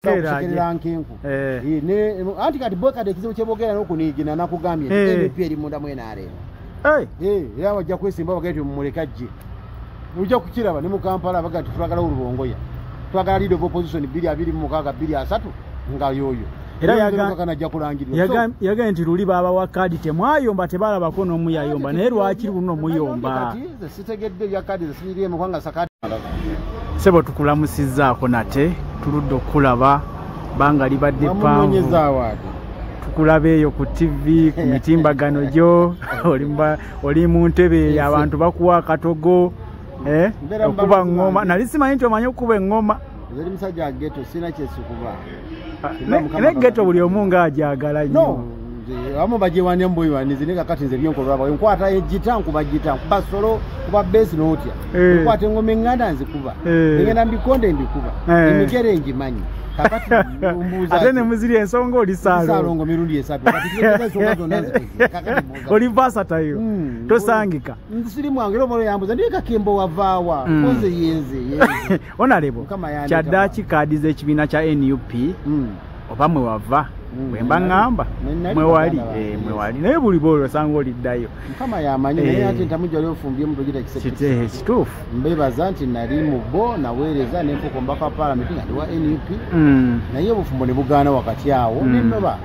Kusekerera nkenku ne anti kati boka de kizibu kyebogera n'okunigina nakugambye NP eri munda mwena arema era wajja kwesimba bagati mumulekajje ujja kukiraba ne mu Kampala bagati twagala ulubongoya twagala leader of opposition 226 nga yoyo era yaga nti luli baba wa kadi temwayomba tebalaba ko n'omuyayomba naye lwakiri buno muyomba sitegedde bya kadi zisiriye mu kwanga sakati sebo tukulamusizzaako nate tuludde okulaba banga libadde panvu tukulabe eyo ku TV ku mitimbagano gyo oli mu ntebe abantu bakuwa akatogo okuba ngoma nali simanyi nti omanyi okuba engoma zeri musajja geto sina kyesikuba ne geto buli omu ng'ajagala nnyo amo bajiwanya mboyi wanizinika kati nze byonko baba nkwata ejita nkuba jita nkuba solo kuba base notia nkwata ngome nganda nzikuba ngenda mbikonde mbikuba imigere ngimanyi kakati umbuza atene muziri ensonga oli salo ngo mirundi esatu kati kile songa zonna kakati oli versatile tosangika ndisiri mwangero molo yambuza ndiye kakembo wavawa koze yenze onalebo kyaddaaki kadi z'ekibiina kya NUP oba mwe wava wemba ngamba mwewali naye buli bolo sanga oliddayo kama yamanyi naye ate ntamujja leo fumbye mu project secretary kituufu mbebaza nti nali mu bo naweereza n'enfuko mbaka parliament nga wa NUP naye obufumbo ne bugaana wakati awo nennoba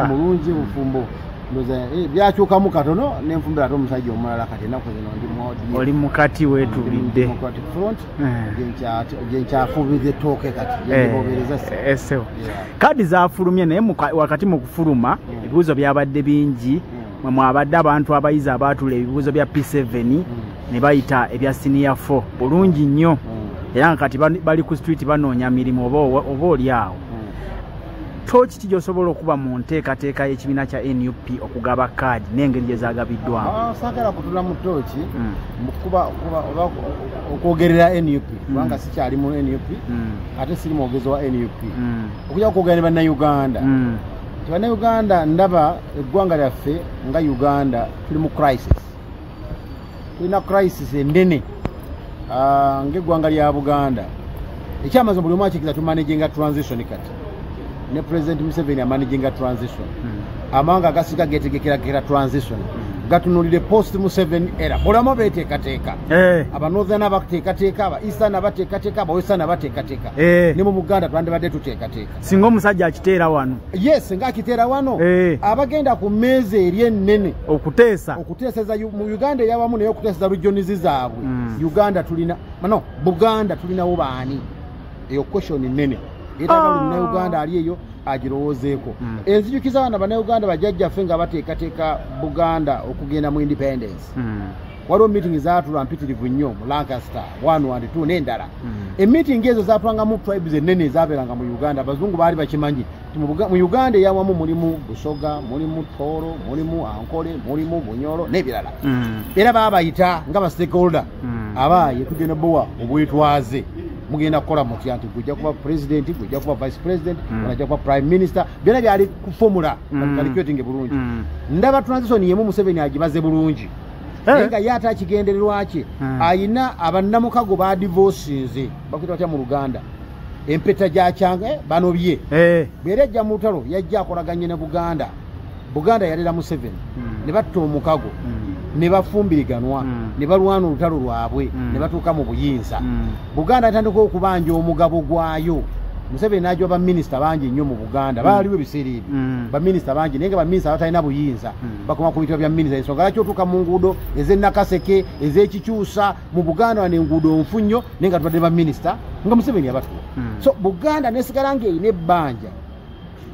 mulungi bufumbo ndoza byakyukamu katono n'enfumbira ate omusajja omulala kati ennaku zino ndi modi oli mukati weetulidde Democratic Front gyenkyafuubiriza ettooke kati yendibobereza esewo kadi zaafulumye naye wakati mu kufuluma ebibuuzo byabadde bingi mwe mwabadde abantu abayizi abaatula ebibuuzo bya P7 ne bayita ebya senior 4 bulungi nnyo era nga kati bali ku street banoonya mirimu oba oli awo toki kijosobola okuba mu nteekateeka y'ekibiina kya NUP okugaba kaadi n'engeri gye zaagabiddwamu saagala kutula mu tooki mukuba okwogerera NUP kubanga sikyali mu NUP ate siri mwogezi wa NUP okujja kwogera ne bannayuganda bannayuganda ndaba eggwanga lyaffe nga Uganda tuli mu crisis tulina crisis endene ng'eggwanga lya Buganda ekyamaze buli omu akikiza tumanaginga transition kati ne President Museveni amanaging a transition amanga gasika getegekera transition gatunulire post Museveni era olamo beteekateeka aba northern abateekateeka aba eastern abateekateeka aba western abateekateeka ne mu Buganda twandibadde tuteekateeka singa omusajja akiteera wano yes nga akiteera wano abagenda ku meeza eri ennene okuteeseza mu Uganda eyawamu naye okuteeseza regions zaabwe Uganda tulina Buganda tulinawo baani eyo question nnene Etaka na Uganda ali eyo agirowoozeeko enzijukiza bana bana Uganda bajjajjaffe nga bateekateeka Buganda okugenda mu independence waliwo meeting zaatula mpitirivu nnyo mu Lancaster 1 and 2 n'endala meeting ezo zaatwangamu tribes ennene ezaabeeranga mu Uganda abazungu baali bakimanyi mu Uganda eyawamu mulimu Busoga mulimu Toro mulimu Ankole mulimu Bunyoro n'ebirala era baabayita nga ba stakeholder abaaye tugenda bowa obwetwaze mugenda kukola mutya nti kujja kuba president kujja kuba vice president kujja kuba prime minister byonna byali ku formula calculating bulungi ndaba transition yemu Museveni agibaze bulungi nga yata akigendererwa kye ayina abannamukago ba divorces bakitwa kya mu Luganda empeta gya kyanga bano bye berejja mu lutalo yajja akolaganye ne Buganda yalera Museveni ne batta omukago ne bafumbiriganwa ne balwana olutalo lwabwe ne batuuka mu buyinza Buganda atandika okubanja omugabo gwayo Museveni n'ajja ba minisita bangi nnyo mu Buganda baaliwo ebiseera ebyo ba minisita bangi naye nga ba minisita batalina buyinza bakoma ku bitwa bya minisita ensonga lwaki otuuka mu nguudo ez'Ennakaseke ez'Ekikyusa mu Buganda wane enguudo nfu nnyo naye nga tubadde ba minisita nga Museveni yabatuula so Buganda nesigala ng'erina ebbanja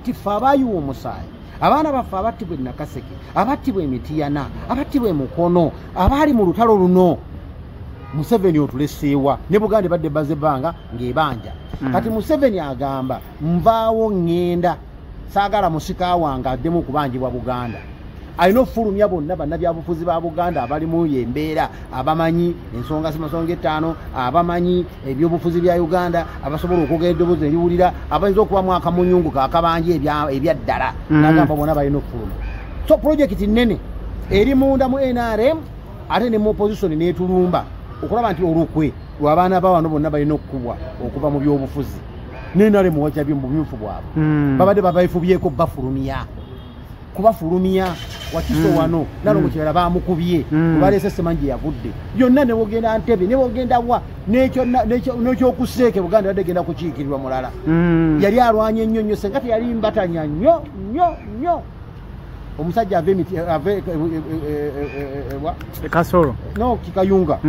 tife abayiwa omusaayi abaana baffe abattibwa Nakaseke abattibwa Emitiyana abattibwa Mukono abaali mu lutalo luno Museveni otuleseewa ne Buganda badde baze banga ng'ebanja kati Museveni agamba nvaawo ngenda saagala musika wange addemu kubanjibwa Buganda alina okufulumya bonna bannabyabufuzi ba Buganda abali mu embeera abamanyi ensonga simasonga 5 abamanyi ebyobufuzi bya Uganda abasobola okwogera eddoboozi eriwulira abayinza okubamu akamunyungu kakabanje ebyaddala nagamba bonna balina okufuluma so project nnene eri munda mu NRM ate ne mu opposition n'etulumba okulaba nti olukwe lw'abaana bawano bonna balina okukubwa okuva mu byobufuzi nenale muwacha bimbu bimfu bwabo babade babayifubyeko bafulumya kubafulumya wakiso wano nalo mukirala bamukubye kubalese semanji yavudde yonna ne wogenda Ntebe ne wogenda wa necho kuseke Buganda yadegenda kukiikirirwa mulala yali alwanye nnyo sengati yali mbatanya nnyo omusajja ave Kasoro no kikayunga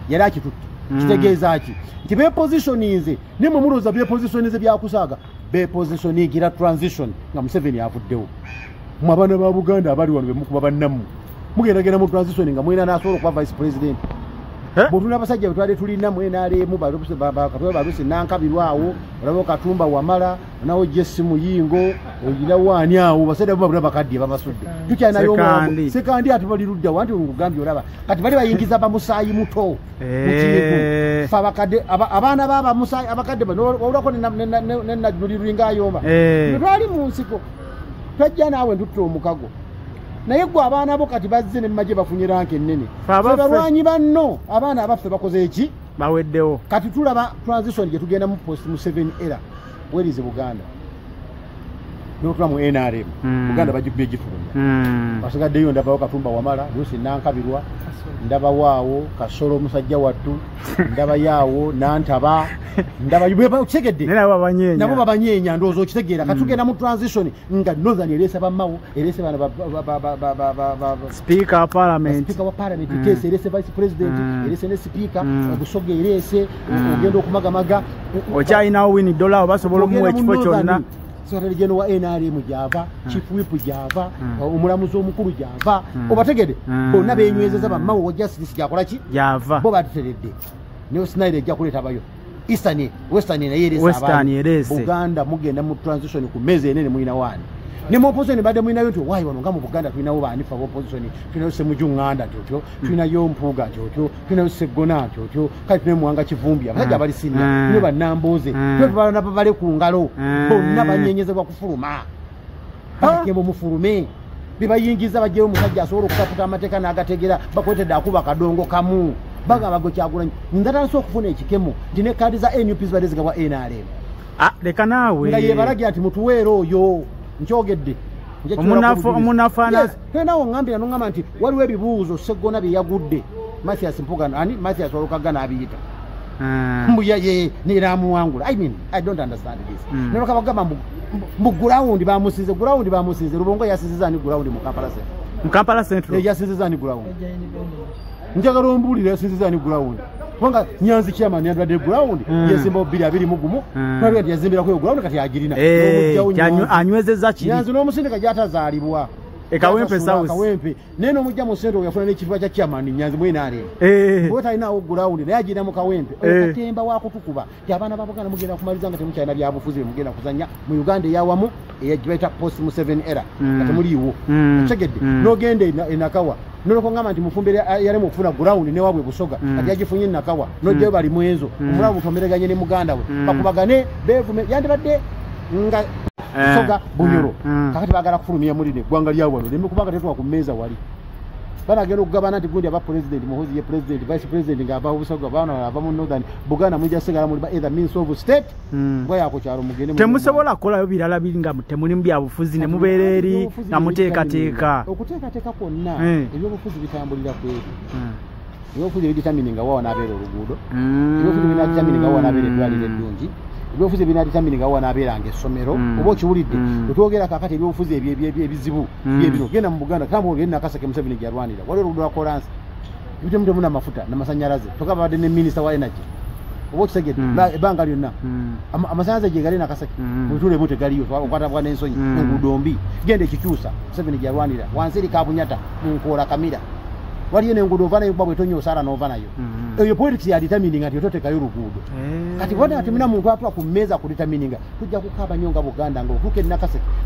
yali akitutte kitegeeza ki nti be positionize ne mumuloza be positionize byakusaaga be positionigira transition nga Museveni yavuddewo mwabana ba Buganda abali wano bemukuba bannamu mugenda mu transition nga mwena nasobola kuba vice president botuna abasajja betwale tulina mwena alemu baluse nankabirwawo olabo Katumba Wamala nawo Jesse Muyingo ogira wani awo basajja babula bakadde babasudde tukyana yo sekandi ati bali ludda wanti ngugambye olaba kati bali bayingiza bamusayi muto fa bakadde abana baba musayi abakadde bano olako nena duliringa ayoma twali mu nsiko tajja nawe ndutto omukago naye gwe abaana bo kati bazze ne maje bafunye ranke ennene balwanyi banno abaana abaffe bakoze eki baweddewo kati tulaba transition gye tugenda mu post mu 7 era werize Buganda n'otula mu NRM Buganda bagikubye gifulumya basigaddeyo ndabawo Katumba Wamala Lucy Nankabirwa ndaba waawo Kasolo omusajja wattu ndaba yaawo Nantaba ndaba yubeba ukigedde nabo babanyenya ndozo okitegeera katugenda mu transition nga Northern erese bamawo erese bana speaker wa parliament case erese vice president erese ne speaker obusoge erese ogenda okumagamaga okyayina win dollar basobola mu ekifo kyonna Secretary wa NRM java chief whip java omulamuzi omukulu java obategede bonna benywezeza bamawo wa justice jakola ki java bo bateredde ne Snyder jja kuleta bayo Eastern Western na yerese Buganda mugenda mu transition ku meze enene muina wani ne mu opposition bade muina yoto wayi wano nga mu Buganda tulina wo bani fa opposition tulina se mujunganda tyotyo tulina yo mpuga tyotyo tulina se gona tyotyo kati ne muanga kivumbi abajja bali sinya ne banamboze twebala na babale ku ngalo bonna banyenyezebwa kufuluma bakembo mufulume bibayingiza bajje omusajja asobola okukaputa amateeka n'agategera bakwetedde akuba kadongo kamu baga bago kyagulanyi ndataso okufuna ekikemo ndine kadi za NUPs badezika wa NRM leka naawe nga yebalagi ati mutuweero oyo nkyogedde omunafana tenawo ngambira nongamba nti waliwo ebibuuzo Segona bye yagudde Mathias Mpuga ani Mathias Olukaga n'abiyita mbuya ye niramuwangula I don't understand this neroka bagamba mbu ground bamusize Rubongo yasiziza ni ground mu Kampala Central yasiziza ni ground njagala ombulira yasiziza ni ground Wanga Nyanzi chairman yandade ground yesimba 220 twali yazimbira ko ground kati agirina anywezeza kiri Nyanzi no musindika jatazalibwa ekawempe south kawempe neno mujja mu sento yafuna ne kifua cha chairman Nyanzi mwena ale bota ina o ground naye agirina mu kawempe okatemba wakutukuba tyabana babagana mugenda kumaliza nga temukyana byabufuzi mugenda kuzanya mu Uganda yawamu eyajibaita post mu 7 era kati muliwo tegedde no gende enakawa noloko ngama nti mufumbire yale mufuna ground ne wabwe busoga kati yagifunye nakawa nojje bali mwenzo omulamu tomereganye ne muganda we bakubagane bevume yandibadde nga soga bunyoro kakati bagala kufulumya muri ne gwanga lyawo ne mukubanga tetwa ku meza wali bana gero kugabana nti gundi aba president muhozi ye president vice president ngaba obusoga bana aba mu Northern Buganda mujja segala muri ba either means of state ngoya ko kyalo mugende temusobola kola yo birala biringa temuli mbya bufuzi ne mubereri na muteeka teeka okuteeka teeka konna ebyo bufuzi bitambulira kweri ebyo bufuzi bitamininga wao na abero oluguudo ebyo bufuzi bitamininga wao na abero edwalire eddungi ebyo bufuzi bitamininga wao na abero angesomero obo kiwulidde tutwogera kakati ebyo bufuzi ebizibu byebino genda mu Buganda kama ogenda Nakaseke Museveni gyarwanira wali oluguudo lwa kolansi ebyo muna mafuta na masanyalaze tokabadde ne minister wa energy obo kisegedde banga lyonna amasanyalaze gye gali Nakaseke mutule mute galiyo okwata bwa n'ensonyi enguudo mbi genda ekikyusa Museveni gyarwanira wansiri kabunyata munkola kamira waliyo n'enguudo ova nayo babwe tonyo osala n'ova nayo eyo politics ya determining ati ototekayo oluguudo kati wona ati muna muntu atwa ku meza ku determining tujja kukaba nyonga Buganda ngo tuke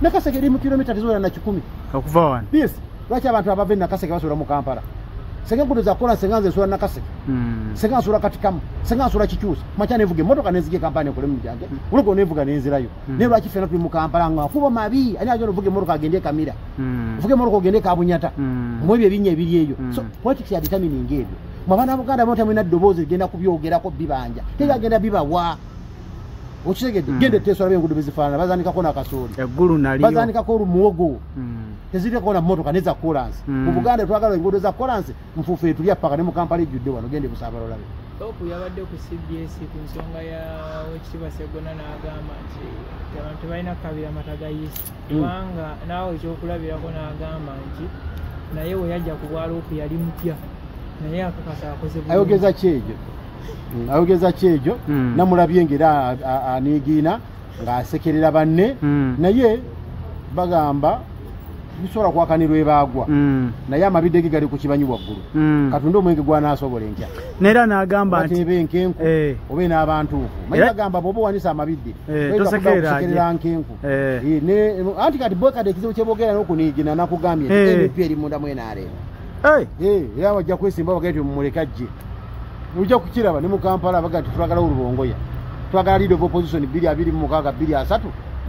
Nakaseke eri mu kilomita 10 okuva wana yes lwaki abantu abave Nakaseke basura mu Kampala Senge ngudo za kola senganze sura Nakaseke senga sura katikamu senga sura kikyusa machane vuge motoka nezige kampani kule mjange uliko nevuga nenzirayo ne lwaki fena tuli mu Kampala nga kuba mabi ani ajo vuge motoka agende kamira vuge motoka ogende kabunyata mwebye binye ebiri eyo so politics ya determining ebyo mwabana Buganda mota mwina dobozi genda kubyogerako bibanja tega genda bibawa okitegedde gende teso alabe enguudo bezifaanana bazaanikako n'akasooli eggulu naliyo bazaanikako olumuwogo teziriko na mmotoka neza kolansi mu Buganda twagala enguudo za kolansi nfuufu tulya paka ne mu Kampala ejjudde wano gende busaabala olabe Topu yabadde ku CBS ku nsonga ya Weekitiibwa Sseggona n'agamba nti abantu tebalina kabira matagayisi kubanga naawe ekyokulabirako n'agamba nti naye we yajja ku bwaloopu yali mupya naye akakasa akoze ayogeza kyejo namulabye ngera aniigiina ng'asekerera banne naye bagamba bisobola kwakanirwa ebaagwa naye amabidde ge gali ku kibanyi waggulu katonda omwenge gwanaasobola enkya neera n'agamba nti eba enkenku oba n'abantuufu manyi agamba bw'oba owanisa amabidde tosekerera nkenku anti kati bwekadde ekizibu kyeboogera n'okuniigina nakugambye nti MP eri munda mwenaaleera era wajja kwesimba bagati mumuleka ajje ojja kukiraba ne mu Kampala baga nti twagala Olubongoya twagala leader of opposition 226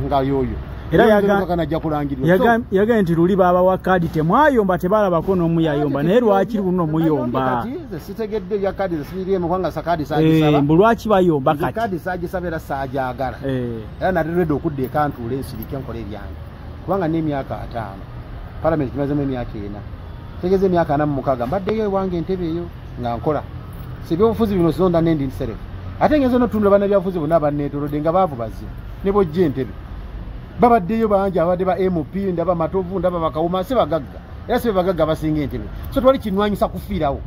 nga yoyo era yagambye nti luli babawa kaadi temwayomba tebalabako n'omu yayomba naye lwaki luno muyomba sitegedde ya kaadi zisiriemu kwanga sakadi sagisaba mbu lwaki bayomba kati kaadi sagisaba era saajagala era nateredde okudda ekantuula ensirike nkola ebyange kubanga n'emyaka 5 parliament kimazemu emyaka 4 tegeze emyaka 46 mbaddeyo ewange entebe eyo nga nkola sebyobufuzi bino zonda nendi nseref ate ngezo notunda bana byafuzi bonna banneetolodde nga baavu bazima ne bojja entebe babaddeyo bangi abadde ba MP ndaba Matovu ndaba bakawuma se bagagga era se bagagga basinga entebe so twali kinwanyisa kufiirawo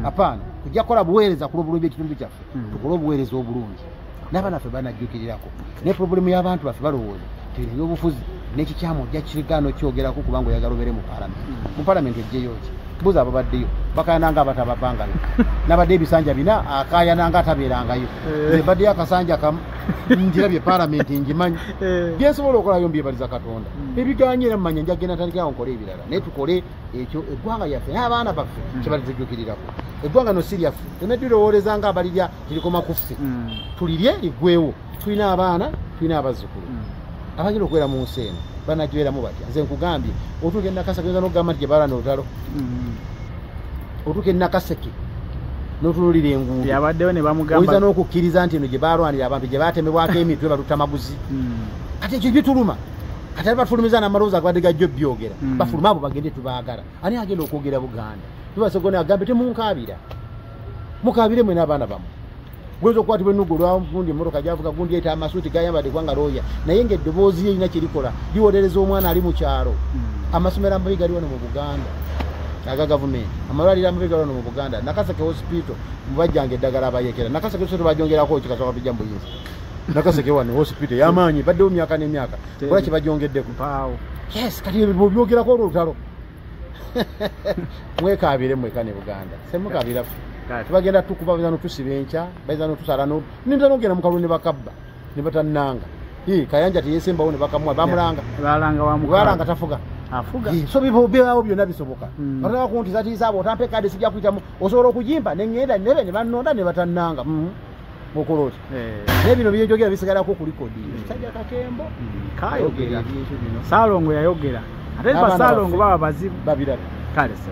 apana kujja kola buweereza ku lw'obulungi ekitundu kyaffe tukola obuweereza obulungi n'abaana ffe banajjukirirako ne problemu y'abantu baffe balowooza tiri y'obufuzi n'ekikyamu ojja kigaano kyogerako kubanga oyagala obeere mu palamenti ejjeyo ki buza ababaddeyo bakayananga abatabapangayo nabadde ebisanja bina akayananga atabeerangayo ebaddeyo akasanja kamu njirabye palamenti ngimanyi byensobola okolayo mbyebaliza Katonda ebiganye era mmanya njagenda ntandikirawo nkole ebirala naye tukole ekyo eggwanga yaffe n'abaana baffe kibalizijjukirirako eggwanga no siryafu tenedirowooleza nga abalirya tirikoma kuffe tulirye liggwewo tulina abaana tulina abazzukulu abagenda okubeera mu nsi eno banagibeeramu batya nze nkugambye otuuka e Nakaseke oyinza n'okugamba nti gye balwana olutalo otuuka e Nakaseke n'otunulira enguudo oyinza n'okukkiriza nti eno gye balwanira abantu gye batemebwako emitwe baluta maguzi kati ekyo bituluma kati ali batulumiza n'amalowoozi agabadde gajjo byogera bafuluma abo bagende tubaagala ani agenda okwogera Buganda tubasegona agambe temunkaabira mukaabire mwe n'abaana bammwe gwezo kwatibwe nugo lwa gundi mmotoka gyavuga gundi eta amasuuti gayambadde kwanga looya naye ng'eddoboozi ye erina kirikola liwolereza omwana ali mu kyalo amasomero amabi gali wano mu Buganda aga gavumenti amalwaliro amabi gali wano mu Buganda Nakaseke hospital mubajjanga eddagala abayekera Nakaseke hospital bajongerako ekikasoka tujja mbuyinza Nakaseke wano hospital y'amaanyi baddewo myaka n'emyaka kola kye bajongeddeko yes kati byogerako olutalo mwekaabire mweka ne Buganda semukaabira tubagenda tukuba bizano tusiba enkya bazano tusala no ninda nogenda mu kalunde bakabba ne batannanga kayanja teyesembawo ne bakamwa bamulanga balanga tafuga afuga so bibyo byonna bisoboka bataka kunti zati zabo tampe kadi sijja kuitamu osobola okujimba ne ngenda nebe ne banonda ne batannanga mukoloti ne bino byejogera bisigalako ku likodi sajja kakembo kayogera Salongo yayogera ate ba Salongo baba bazibu babirala kale se